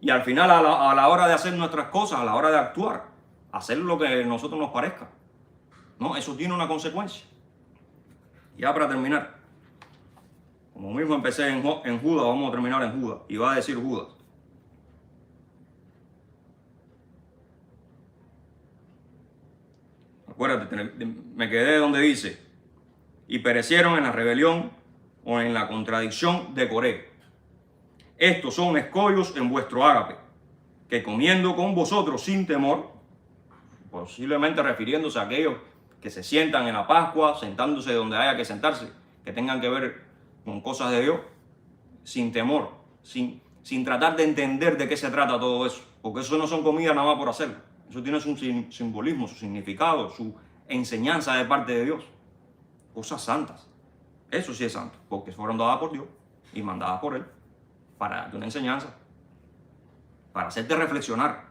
Y al final, a la hora de hacer nuestras cosas, a la hora de actuar, hacer lo que a nosotros nos parezca. No, eso tiene una consecuencia. Ya para terminar, como mismo empecé en Judas, vamos a terminar en Judas. Y va a decir Judas: acuérdate, me quedé donde dice, y perecieron en la rebelión o en la contradicción de Coré. Estos son escollos en vuestro ágape, que comiendo con vosotros sin temor, posiblemente refiriéndose a aquellos que se sientan en la Pascua, sentándose donde haya que sentarse, que tengan que ver con cosas de Dios, sin temor, sin tratar de entender de qué se trata todo eso, porque eso no son comidas nada más por hacerlo. Eso tiene su simbolismo, su significado, su enseñanza de parte de Dios. Cosas santas. Eso sí es santo, porque fueron dadas por Dios y mandadas por Él para darte una enseñanza, para hacerte reflexionar.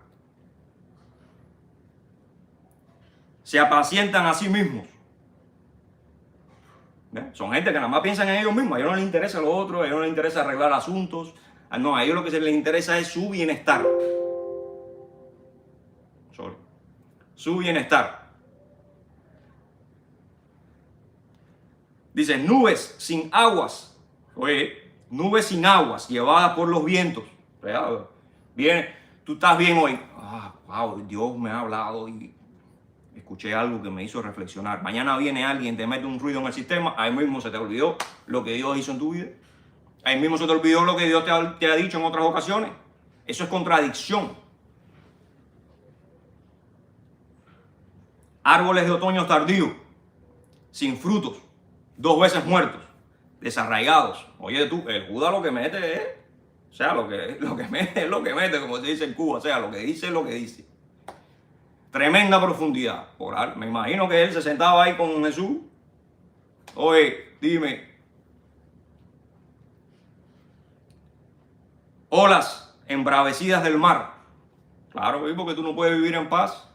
Se apacientan a sí mismos. ¿Ven? Son gente que nada más piensan en ellos mismos. A ellos no les interesa lo otro, a ellos no les interesa arreglar asuntos. No, a ellos lo que les interesa es su bienestar. Su bienestar. Dice, nubes sin aguas. Oye, nubes sin aguas llevadas por los vientos. Viene, tú estás bien hoy. Wow, Dios me ha hablado y escuché algo que me hizo reflexionar. Mañana viene alguien, te mete un ruido en el sistema, ahí mismo se te olvidó lo que Dios hizo en tu vida. Ahí mismo se te olvidó lo que Dios te ha dicho en otras ocasiones. Eso es contradicción. Árboles de otoño tardío, sin frutos, 2 veces muertos, desarraigados. Oye tú, el Judá lo que mete es, o sea, lo que mete es lo que mete, como se dice en Cuba, o sea, lo que dice es lo que dice. Tremenda profundidad. Me imagino que él se sentaba ahí con Jesús. Oye, dime. Olas embravecidas del mar. Claro, porque tú no puedes vivir en paz.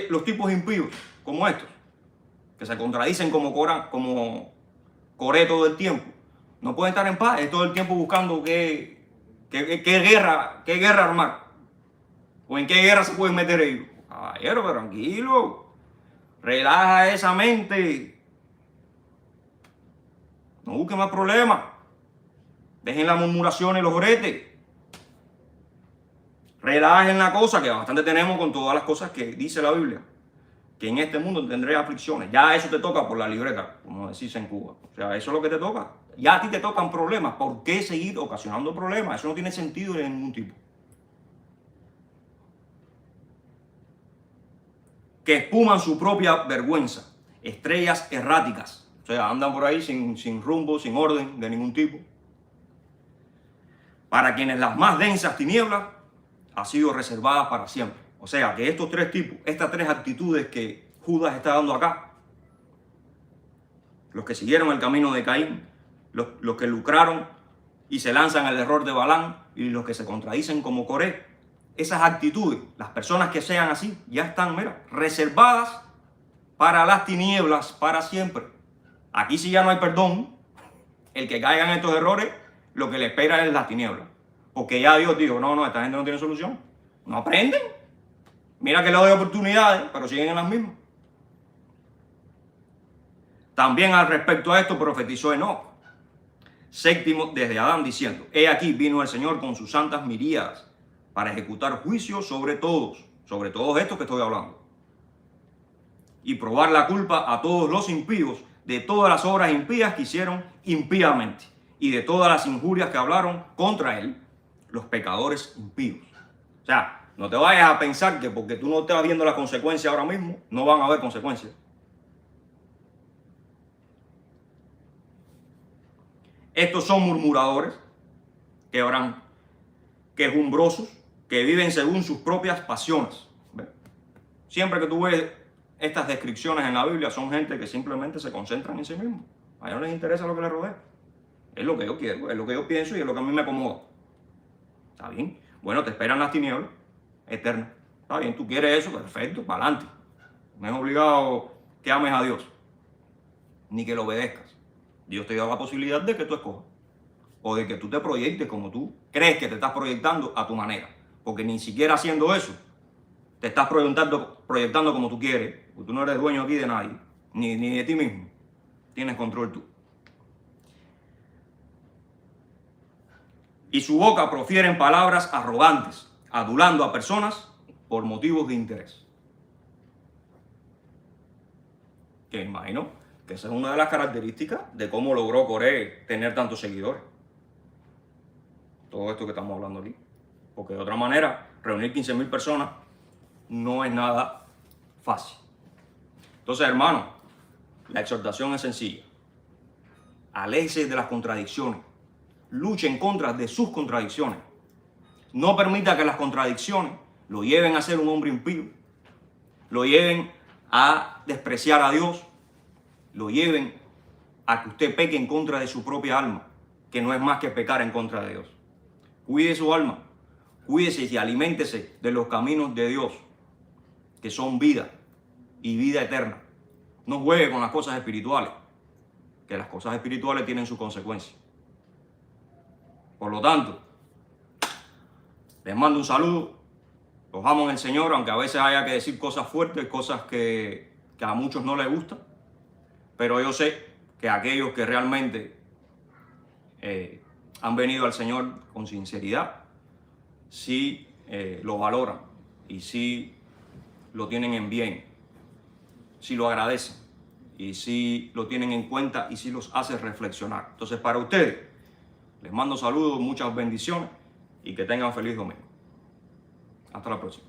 Los tipos impíos, como estos, que se contradicen como Coré todo el tiempo, no pueden estar en paz. Es todo el tiempo buscando qué guerra armar. O en qué guerra se pueden meter ellos. Caballero, pero tranquilo. Relaja esa mente. No busque más problemas. Dejen las murmuraciones y los oretes. Relajen la cosa, que bastante tenemos con todas las cosas que dice la Biblia. Que en este mundo tendré aflicciones. Ya eso te toca por la libreta, como decís en Cuba. O sea, eso es lo que te toca. Ya a ti te tocan problemas. ¿Por qué seguir ocasionando problemas? Eso no tiene sentido de ningún tipo. Que espuman su propia vergüenza, estrellas erráticas, o sea, andan por ahí sin rumbo, sin orden de ningún tipo. Para quienes las más densas tinieblas ha sido reservadas para siempre. O sea, que estos 3 tipos, estas 3 actitudes que Judas está dando acá, los que siguieron el camino de Caín, los que lucraron y se lanzan al error de Balaam, y los que se contradicen como Coré, esas actitudes, las personas que sean así, ya están, mira, reservadas para las tinieblas para siempre. Aquí sí ya no hay perdón. El que caiga en estos errores, lo que le espera es las tinieblas. Porque ya Dios dijo, no, esta gente no tiene solución. No aprenden. Mira que le doy oportunidades, pero siguen en las mismas. También al respecto a esto profetizó Enoc, séptimo desde Adán, diciendo, he aquí vino el Señor con sus santas miríadas, para ejecutar juicio sobre todos estos que estoy hablando, y probar la culpa a todos los impíos de todas las obras impías que hicieron impíamente, y de todas las injurias que hablaron contra él, los pecadores impíos. O sea, no te vayas a pensar que porque tú no estás viendo las consecuencias ahora mismo, no van a haber consecuencias. Estos son murmuradores, quejumbrosos, que viven según sus propias pasiones. Siempre que tú ves estas descripciones en la Biblia, son gente que simplemente se concentran en sí mismos. A ellos no les interesa lo que les rodea. Es lo que yo quiero, es lo que yo pienso y es lo que a mí me acomoda. ¿Está bien? Bueno, te esperan las tinieblas eternas. Está bien, tú quieres eso, perfecto, para adelante. No es obligado que ames a Dios, ni que lo obedezcas. Dios te da la posibilidad de que tú escojas. O de que tú te proyectes como tú crees que te estás proyectando a tu manera. Porque ni siquiera haciendo eso, te estás proyectando como tú quieres. Porque tú no eres dueño aquí de nadie, ni de ti mismo. Tienes control tú. Y su boca profieren palabras arrogantes, adulando a personas por motivos de interés. Que imagino Que esa es una de las características de cómo logró Coré tener tantos seguidores. Todo esto que estamos hablando aquí. Porque de otra manera, reunir 15.000 personas no es nada fácil. Entonces, hermano, la exhortación es sencilla. Aléjese de las contradicciones. Luche en contra de sus contradicciones. No permita que las contradicciones lo lleven a ser un hombre impío, lo lleven a despreciar a Dios, lo lleven a que usted peque en contra de su propia alma, que no es más que pecar en contra de Dios. Cuide su alma, cuídese y aliméntese de los caminos de Dios, que son vida y vida eterna. No juegue con las cosas espirituales, que las cosas espirituales tienen sus consecuencias. Por lo tanto, les mando un saludo, los amo en el Señor, aunque a veces haya que decir cosas fuertes, cosas que a muchos no les gustan, pero yo sé que aquellos que realmente han venido al Señor con sinceridad, sí lo valoran y sí lo tienen en bien, sí lo agradecen y sí lo tienen en cuenta y sí los hace reflexionar. Entonces, para ustedes, les mando saludos, muchas bendiciones y que tengan feliz domingo. Hasta la próxima.